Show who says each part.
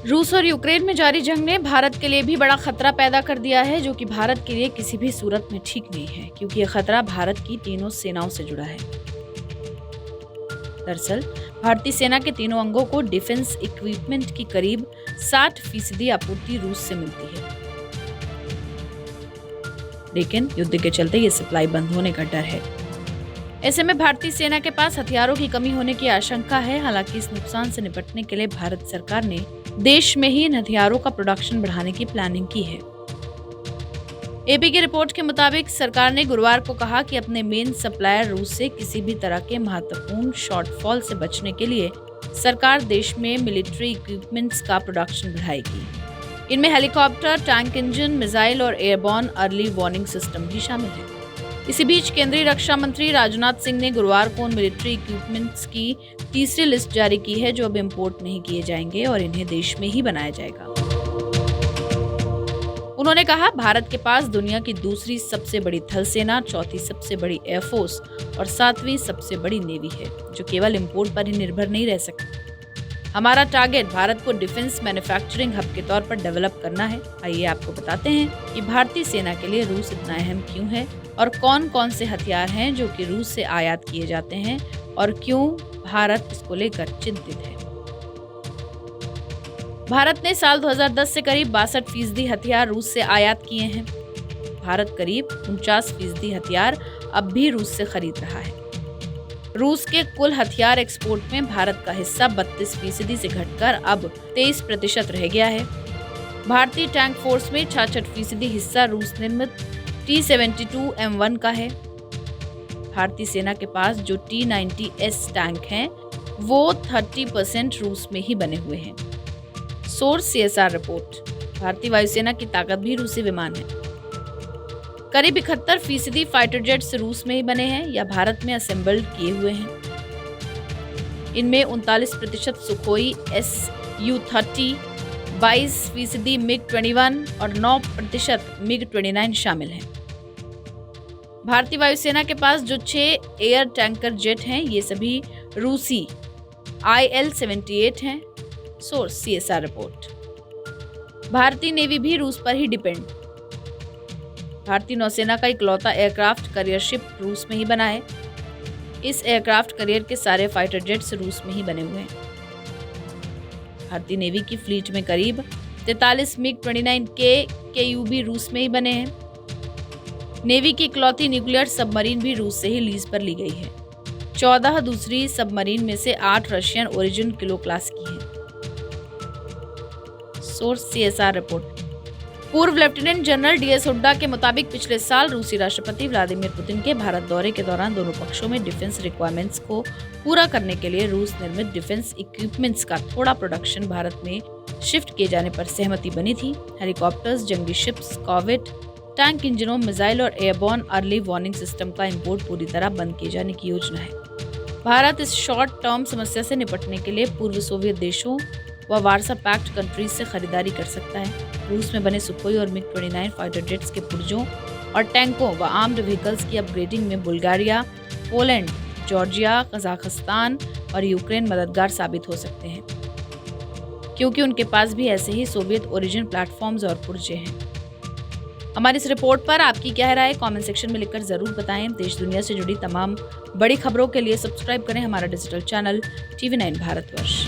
Speaker 1: रूस और यूक्रेन में जारी जंग ने भारत के लिए भी बड़ा खतरा पैदा कर दिया है, जो कि भारत के लिए किसी भी सूरत में ठीक नहीं है, क्योंकि यह खतरा भारत की तीनों सेनाओं से जुड़ा है। दरअसल भारतीय सेना के तीनों अंगों को डिफेंस इक्विपमेंट की करीब 60% आपूर्ति रूस से मिलती है, लेकिन युद्ध के चलते ये सप्लाई बंद होने का डर है। ऐसे में भारतीय सेना के पास हथियारों की कमी होने की आशंका है। हालांकि इस नुकसान से निपटने के लिए भारत सरकार ने देश में ही इन हथियारों का प्रोडक्शन बढ़ाने की प्लानिंग की है। एपी की रिपोर्ट के मुताबिक सरकार ने गुरुवार को कहा कि अपने मेन सप्लायर रूस से किसी भी तरह के महत्वपूर्ण शॉर्टफॉल से बचने के लिए सरकार देश में मिलिट्री इक्विपमेंट्स का प्रोडक्शन बढ़ाएगी। इनमें हेलीकॉप्टर, टैंक इंजन, मिसाइल और एयरबॉर्न अर्ली वार्निंग सिस्टम भी शामिल है। इसी बीच केंद्रीय रक्षा मंत्री राजनाथ सिंह ने गुरुवार को उन मिलिट्री इक्विपमेंट्स की तीसरी लिस्ट जारी की है जो अब इंपोर्ट नहीं किए जाएंगे और इन्हें देश में ही बनाया जाएगा। उन्होंने कहा, भारत के पास दुनिया की दूसरी सबसे बड़ी थल सेना, चौथी सबसे बड़ी एयरफोर्स और 7वीं सबसे बड़ी नेवी है, जो केवल इंपोर्ट पर ही निर्भर नहीं रह सकती। हमारा टारगेट भारत को डिफेंस मैन्युफैक्चरिंग हब के तौर पर डेवलप करना है। आइए आपको बताते हैं कि भारतीय सेना के लिए रूस इतना अहम क्यों है और कौन कौन से हथियार हैं जो कि रूस से आयात किए जाते हैं और क्यों भारत इसको लेकर चिंतित है। भारत ने साल 2010 से करीब 62% हथियार रूस से आयात किए हैं। भारत करीब 49% हथियार अब भी रूस से खरीद रहा है। रूस के कुल हथियार एक्सपोर्ट में भारत का हिस्सा 32% से घटकर अब 23% रह गया है। भारतीय टैंक फोर्स में 66% हिस्सा रूस निर्मित T-72M1 का है। भारतीय सेना के पास जो T-90S टैंक हैं, वो 30% रूस में ही बने हुए हैं। Source CSR report. भारतीय वायुसेना की ताकत भी रूसी विमान है। करीब 71% फाइटर जेट्स रूस में ही बने हैं या भारत में असेंबल्ड किए हुए हैं। इनमें 39% सुखोई Su-30, 22% MiG-21 और 9% MiG-29 शामिल हैं। भारतीय वायुसेना के पास जो 6 एयर टैंकर जेट हैं, ये सभी रूसी IL-78 हैं। Source CSR report. भारतीय नेवी भी रूस पर ही डिपेंड। भारतीय नौसेना का इकलौता एयरक्राफ्ट करियर शिप रूस में ही बना है। इस एयरक्राफ्ट करियर के सारे फाइटर जेट्स रूस में ही बने हुए हैं। भारतीय नेवी की फ्लीट में करीब 43 MiG-29K KUB रूस में ही बने हैं। नेवी की इकलौती न्यूक्लियर सबमरीन भी रूस से ही लीज पर ली गई है। 14 दूसरी सबमरीन में से 8 रशियन ओरिजिन किलो क्लास की हैं। Source CSR report. पूर्व लेफ्टिनेंट जनरल DS हुड्डा के मुताबिक पिछले साल रूसी राष्ट्रपति व्लादिमीर पुतिन के भारत दौरे के दौरान दोनों पक्षों में डिफेंस रिक्वायरमेंट्स को पूरा करने के लिए रूस निर्मित डिफेंस इक्विपमेंट्स का थोड़ा प्रोडक्शन भारत में शिफ्ट किए जाने पर सहमति बनी थी। हेलीकॉप्टर्स, जंगी शिप्स, कॉर्वेट, टैंक इंजनों, मिसाइल और एयरबॉर्न अर्ली वार्निंग सिस्टम का इंपोर्ट पूरी तरह बंद किए जाने की योजना है। भारत इस शॉर्ट टर्म समस्या से निपटने के लिए पूर्व सोवियत देशों व वार्सा पैक्ट कंट्रीज से खरीदारी कर सकता है। रूस में बने सुखोई और MiG-29 फाइटर जेट्स के पुर्जों और टैंकों व आर्म्ड व्हीकल्स की अपग्रेडिंग में बुल्गारिया, पोलैंड, जॉर्जिया, कजाकिस्तान और यूक्रेन मददगार साबित हो सकते हैं, क्योंकि उनके पास भी ऐसे ही सोवियत ओरिजिन प्लेटफॉर्म्स और पुर्जे हैं। हमारी इस रिपोर्ट पर आपकी क्या राय है, कमेंट सेक्शन में लिखकर जरूर बताएं। देश दुनिया से जुड़ी तमाम बड़ी खबरों के लिए सब्सक्राइब करें हमारा डिजिटल चैनल TV9 भारतवर्ष।